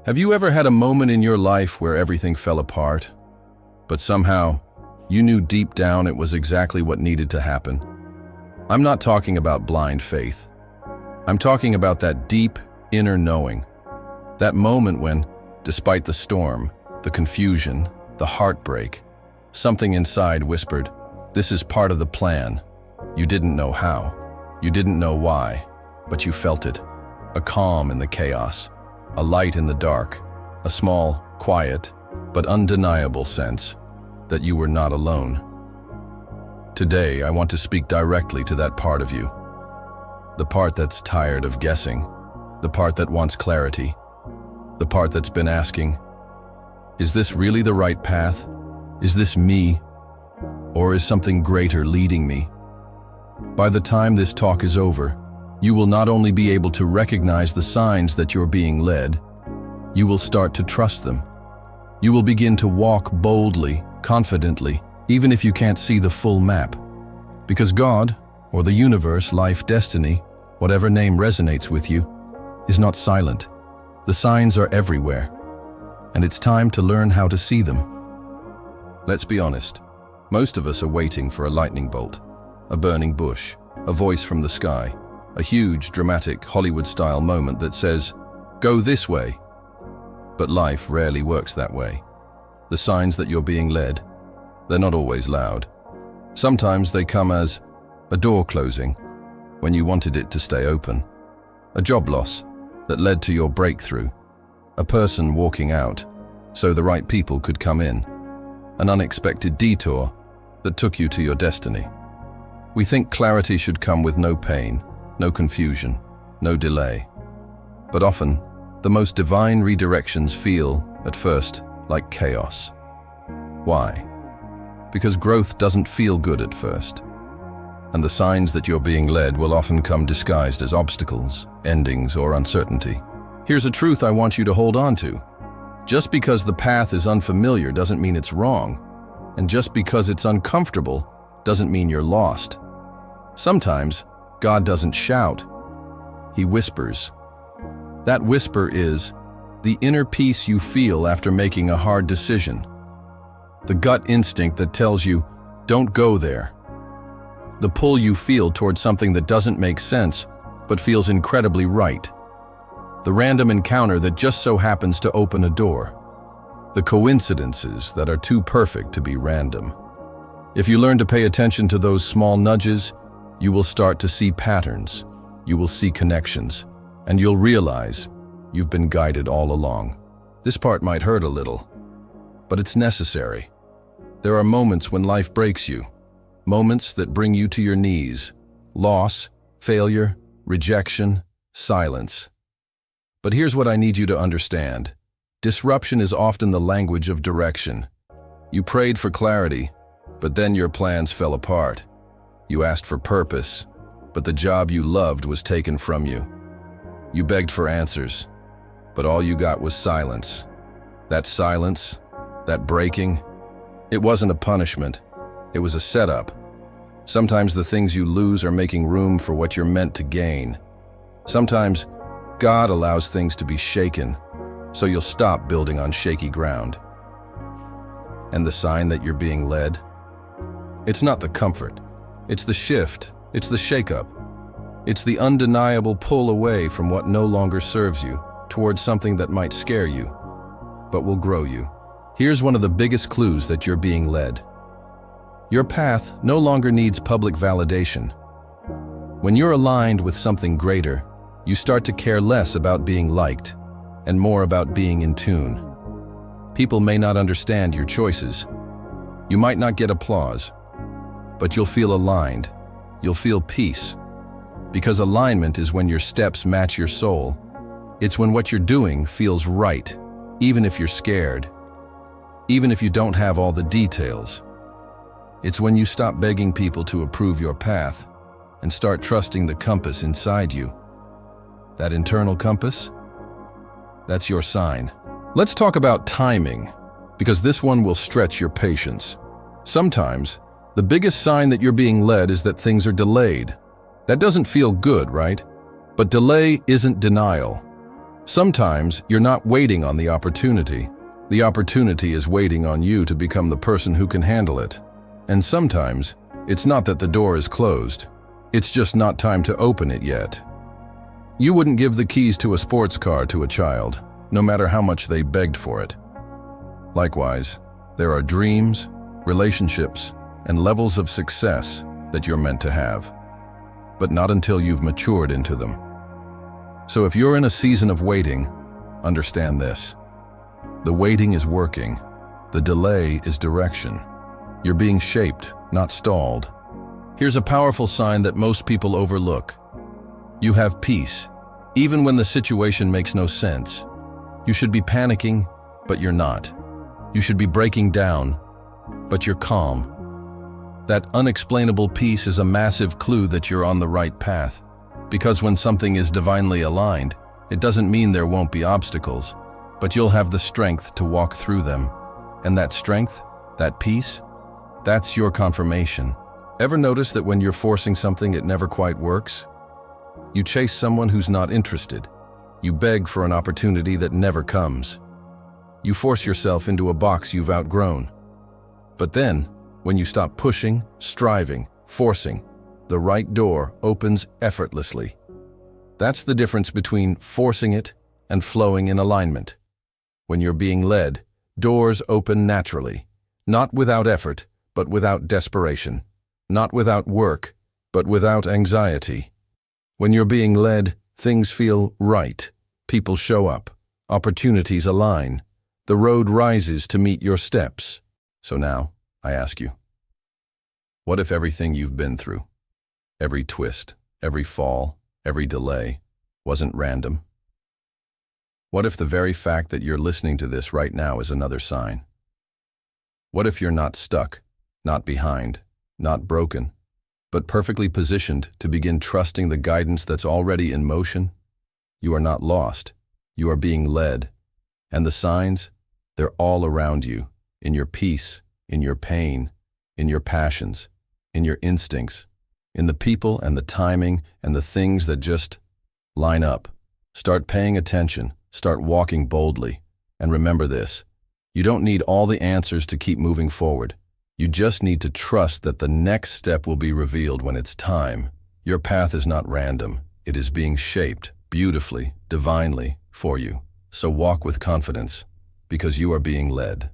Have you ever had a moment in your life where everything fell apart, but somehow you knew deep down it was exactly what needed to happen? I'm not talking about blind faith. I'm talking about that deep inner knowing. That moment when, despite the storm, the confusion, the heartbreak, something inside whispered, "This is part of the plan." You didn't know how. You didn't know why, but you felt it. A calm in the chaos, a light in the dark, a small, quiet, but undeniable sense that you were not alone. Today, I want to speak directly to that part of you. The part that's tired of guessing, the part that wants clarity, the part that's been asking, is this really the right path? Is this me? Or is something greater leading me? By the time this talk is over, you will not only be able to recognize the signs that you're being led, you will start to trust them. You will begin to walk boldly, confidently, even if you can't see the full map. Because God, or the universe, life, destiny, whatever name resonates with you, is not silent. The signs are everywhere, and it's time to learn how to see them. Let's be honest, most of us are waiting for a lightning bolt, a burning bush, a voice from the sky, a huge, dramatic, Hollywood-style moment that says, "Go this way." But life rarely works that way. The signs that you're being led, they're not always loud. Sometimes they come as a door closing when you wanted it to stay open, a job loss that led to your breakthrough, a person walking out so the right people could come in, an unexpected detour that took you to your destiny. We think clarity should come with no pain, no confusion, no delay. But often, the most divine redirections feel, at first, like chaos. Why? Because growth doesn't feel good at first. And the signs that you're being led will often come disguised as obstacles, endings, or uncertainty. Here's a truth I want you to hold on to. Just because the path is unfamiliar doesn't mean it's wrong. And just because it's uncomfortable doesn't mean you're lost. Sometimes, God doesn't shout. He whispers. That whisper is the inner peace you feel after making a hard decision. The gut instinct that tells you, "Don't go there." The pull you feel towards something that doesn't make sense, but feels incredibly right. The random encounter that just so happens to open a door. The coincidences that are too perfect to be random. If you learn to pay attention to those small nudges, you will start to see patterns, you will see connections, and you'll realize you've been guided all along. This part might hurt a little, but it's necessary. There are moments when life breaks you, moments that bring you to your knees, loss, failure, rejection, silence. But here's what I need you to understand. Disruption is often the language of direction. You prayed for clarity, but then your plans fell apart. You asked for purpose, but the job you loved was taken from you. You begged for answers, but all you got was silence. That silence, that breaking, it wasn't a punishment, it was a setup. Sometimes the things you lose are making room for what you're meant to gain. Sometimes God allows things to be shaken, so you'll stop building on shaky ground. And the sign that you're being led? It's not the comfort. It's the shift, it's the shakeup. It's the undeniable pull away from what no longer serves you, towards something that might scare you, but will grow you. Here's one of the biggest clues that you're being led. Your path no longer needs public validation. When you're aligned with something greater, you start to care less about being liked, and more about being in tune. People may not understand your choices. You might not get applause, but you'll feel aligned. You'll feel peace. Because alignment is when your steps match your soul. It's when what you're doing feels right, even if you're scared, even if you don't have all the details. It's when you stop begging people to approve your path and start trusting the compass inside you. That internal compass? That's your sign. Let's talk about timing, because this one will stretch your patience. Sometimes, the biggest sign that you're being led is that things are delayed. That doesn't feel good, right? But delay isn't denial. Sometimes you're not waiting on the opportunity. The opportunity is waiting on you to become the person who can handle it. And sometimes it's not that the door is closed. It's just not time to open it yet. You wouldn't give the keys to a sports car to a child, no matter how much they begged for it. Likewise, there are dreams, relationships, and levels of success that you're meant to have, but not until you've matured into them. So if you're in a season of waiting, understand this. The waiting is working. The delay is direction. You're being shaped, not stalled. Here's a powerful sign that most people overlook. You have peace, even when the situation makes no sense. You should be panicking, but you're not. You should be breaking down, but you're calm. That unexplainable peace is a massive clue that you're on the right path. Because when something is divinely aligned, it doesn't mean there won't be obstacles, but you'll have the strength to walk through them. And that strength, that peace, that's your confirmation. Ever notice that when you're forcing something, it never quite works? You chase someone who's not interested. You beg for an opportunity that never comes. You force yourself into a box you've outgrown. But then, when you stop pushing, striving, forcing, the right door opens effortlessly. That's the difference between forcing it and flowing in alignment. When you're being led, doors open naturally, not without effort, but without desperation, not without work, but without anxiety. When you're being led, things feel right. People show up. Opportunities align. The road rises to meet your steps. So now, I ask you, what if everything you've been through, every twist, every fall, every delay, wasn't random? What if the very fact that you're listening to this right now is another sign? What if you're not stuck, not behind, not broken, but perfectly positioned to begin trusting the guidance that's already in motion? You are not lost. You are being led. And the signs, they're all around you, in your peace, in your pain, in your passions, in your instincts, in the people and the timing and the things that just line up. Start paying attention, start walking boldly, and remember this. You don't need all the answers to keep moving forward. You just need to trust that the next step will be revealed when it's time. Your path is not random. It is being shaped beautifully, divinely for you. So walk with confidence, because you are being led.